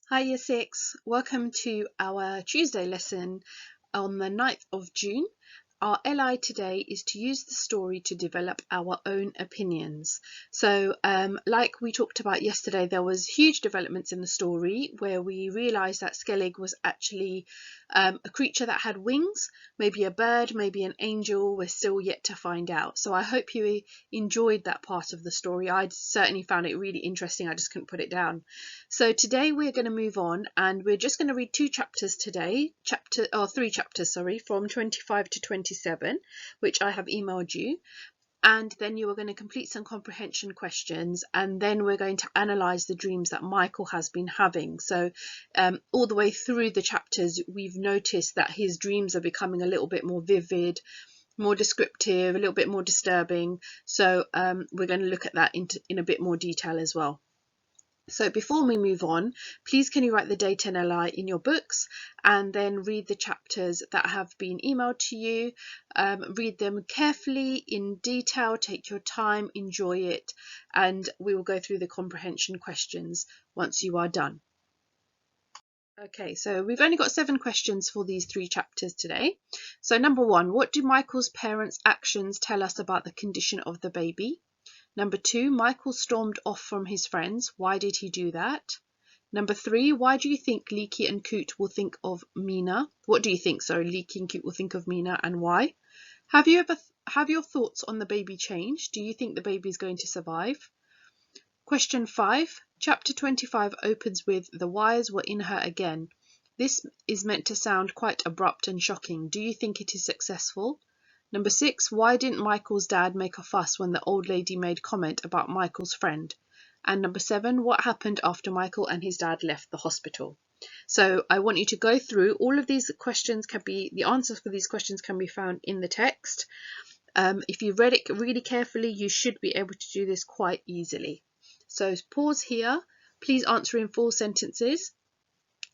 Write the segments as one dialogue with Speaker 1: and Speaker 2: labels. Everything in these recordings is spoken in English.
Speaker 1: Hi Year 6, welcome to our Tuesday lesson on the 9th of June. Our LI today is to use the story to develop our own opinions. So like we talked about yesterday, there was huge developments in the story where we realised that Skellig was actually a creature that had wings, maybe a bird, maybe an angel. We're still yet to find out. So I hope you enjoyed that part of the story. I certainly found it really interesting. I just couldn't put it down. So today we're going to move on, and we're just going to read two chapters today, three chapters, sorry, from 25 to 27, which I have emailed you. And then you are going to complete some comprehension questions, and then we're going to analyze the dreams that Michael has been having. So all the way through the chapters, we've noticed that his dreams are becoming a little bit more vivid, more descriptive, a little bit more disturbing. So we're going to look at that in a bit more detail as well. So before we move on, please can you write the date and LI in your books and then read the chapters that have been emailed to you. Read them carefully, in detail, take your time, enjoy it, and we will go through the comprehension questions once you are done. Okay, so we've only got 7 questions for these 3 chapters today. So number 1, what do Michael's parents' actions tell us about the condition of the baby? Number 2, Michael stormed off from his friends. Why did he do that? Number 3, why do you think Leaky and Coot will think of Mina? What do you think, Leaky and Coot will think of Mina, and why? Have your thoughts on the baby changed? Do you think the baby is going to survive? Question 5, chapter 25 opens with the wires were in her again. This is meant to sound quite abrupt and shocking. Do you think it is successful? Number 6, why didn't Michael's dad make a fuss when the old lady made comment about Michael's friend? And number 7, what happened after Michael and his dad left the hospital? So I want you to go through all of these questions. The answers for these questions can be found in the text. If you read it really carefully, you should be able to do this quite easily. So pause here, please answer in full sentences,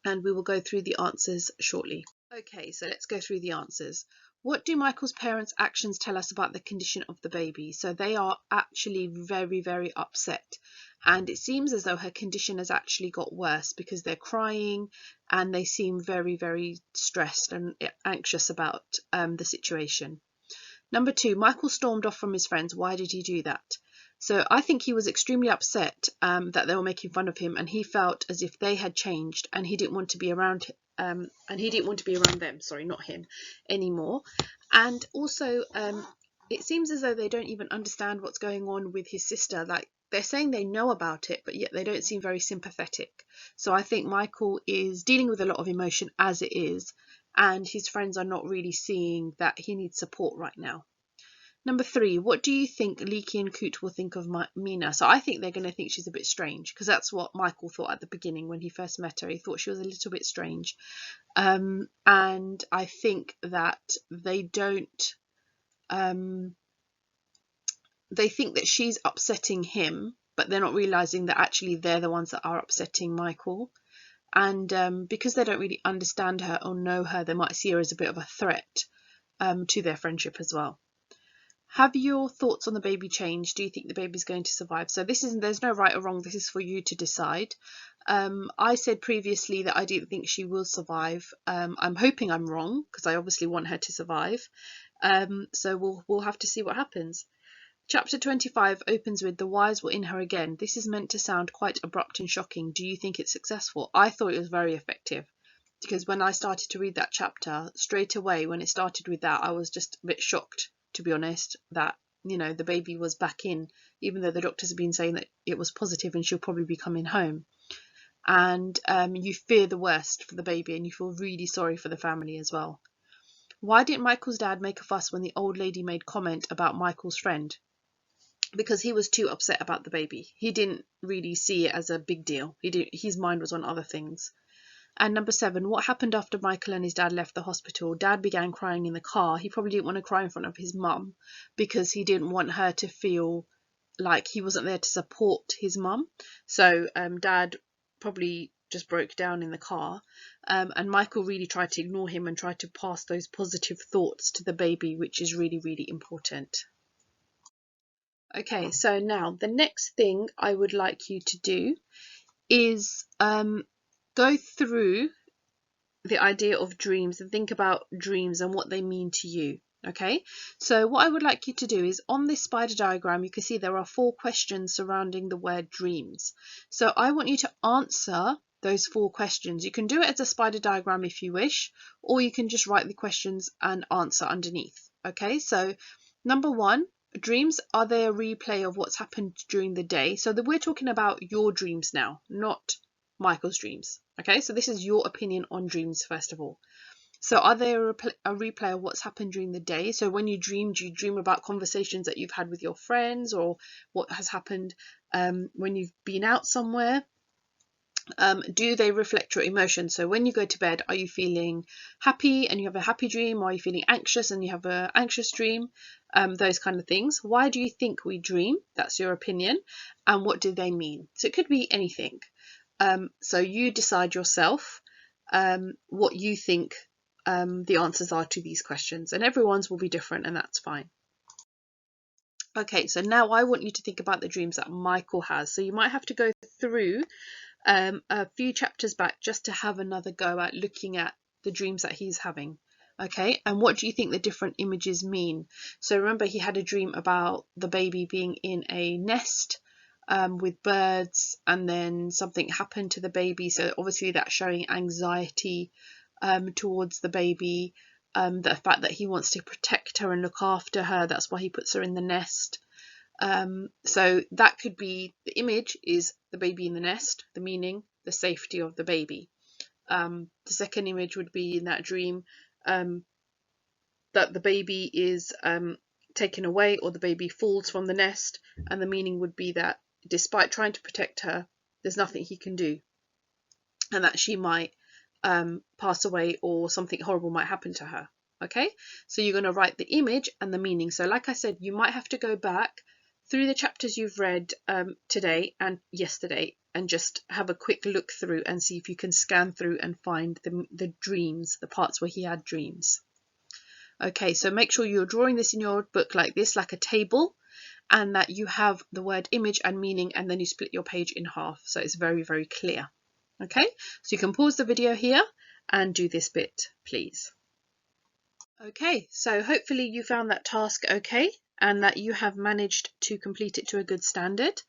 Speaker 1: and we will go through the answers shortly. Okay, so let's go through the answers. What do Michael's parents' actions tell us about the condition of the baby? So they are actually very, very upset. And it seems as though her condition has actually got worse because they're crying and they seem very, very stressed and anxious about the situation. Number 2, Michael stormed off from his friends. Why did he do that? So I think he was extremely upset that they were making fun of him, and he felt as if they had changed and he didn't want to be around them, not him, anymore. And also it seems as though they don't even understand what's going on with his sister. Like, they're saying they know about it, but yet they don't seem very sympathetic. So I think Michael is dealing with a lot of emotion as it is, and his friends are not really seeing that he needs support right now. Number 3, what do you think Leaky and Coot will think of Mina? So I think they're going to think she's a bit strange, because that's what Michael thought at the beginning when he first met her. He thought she was a little bit strange. And I think that they don't... they think that she's upsetting him, but they're not realising that actually they're the ones that are upsetting Michael. And because they don't really understand her or know her, they might see her as a bit of a threat to their friendship as well. Have your thoughts on the baby changed? Do you think the baby's going to survive? So there's no right or wrong. This is for you to decide. I said previously that I didn't think she will survive. I'm hoping I'm wrong, because I obviously want her to survive. So we'll have to see what happens. Chapter 25 opens with the wires were in her again. This is meant to sound quite abrupt and shocking. Do you think it's successful? I thought it was very effective, because when I started to read that chapter, straight away when it started with that, I was just a bit shocked, to be honest, that the baby was back in, even though the doctors have been saying that it was positive and she'll probably be coming home. And you fear the worst for the baby, and you feel really sorry for the family as well. Why didn't Michael's dad make a fuss when the old lady made comment about Michael's friend? Because he was too upset about the baby. He didn't really see it as a big deal. His mind was on other things. And number 7, what happened after Michael and his dad left the hospital? Dad began crying in the car. He probably didn't want to cry in front of his mum, because he didn't want her to feel like he wasn't there to support his mum. So Dad probably just broke down in the car. And Michael really tried to ignore him and tried to pass those positive thoughts to the baby, which is really, really important. Okay, so now the next thing I would like you to do is go through the idea of dreams and think about dreams and what they mean to you. Okay, so what I would like you to do is, on this spider diagram, you can see there are 4 questions surrounding the word dreams. So I want you to answer those 4 questions. You can do it as a spider diagram if you wish, or you can just write the questions and answer underneath. Okay, so number 1, dreams, are they a replay of what's happened during the day? So that we're talking about your dreams now, not Michael's dreams. Okay, so this is your opinion on dreams first of all. So are they a replay of what's happened during the day? So when you dream, do you dream about conversations that you've had with your friends, or what has happened when you've been out somewhere? Do they reflect your emotions? So when you go to bed, are you feeling happy and you have a happy dream, or are you feeling anxious and you have an anxious dream? Those kind of things. Why do you think we dream? That's your opinion. And what do they mean? So it could be anything. So you decide yourself what you think the answers are to these questions, and everyone's will be different, and that's fine. Okay, so now I want you to think about the dreams that Michael has. So you might have to go through a few chapters back just to have another go at looking at the dreams that he's having. Okay, and what do you think the different images mean? So remember, he had a dream about the baby being in a nest with birds, and then something happened to the baby, so obviously that's showing anxiety towards the baby, the fact that he wants to protect her and look after her, that's why he puts her in the nest. So that could be, the image is the baby in the nest, the meaning, the safety of the baby. The second image would be in that dream that the baby is taken away, or the baby falls from the nest, and the meaning would be that despite trying to protect her, there's nothing he can do, and that she might pass away, or something horrible might happen to her. Okay, so you're going to write the image and the meaning. So like I said, you might have to go back through the chapters you've read today and yesterday, and just have a quick look through and see if you can scan through and find the dreams, the parts where he had dreams. Okay, so make sure you're drawing this in your book like this, like a table, and that you have the word image and meaning, and then you split your page in half, so it's very, very clear. Okay, so you can pause the video here and do this bit, please. Okay, so hopefully you found that task okay, and that you have managed to complete it to a good standard.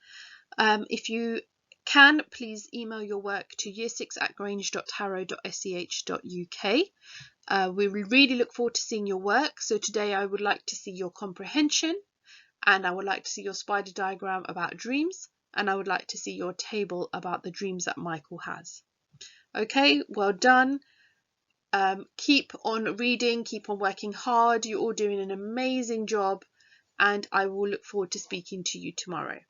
Speaker 1: If you can, please email your work to year6@grange.harrow.sch.uk. We really look forward to seeing your work. So today I would like to see your comprehension, and I would like to see your spider diagram about dreams, and I would like to see your table about the dreams that Michael has. Okay, well done. Keep on reading, keep on working hard. You're all doing an amazing job, and I will look forward to speaking to you tomorrow.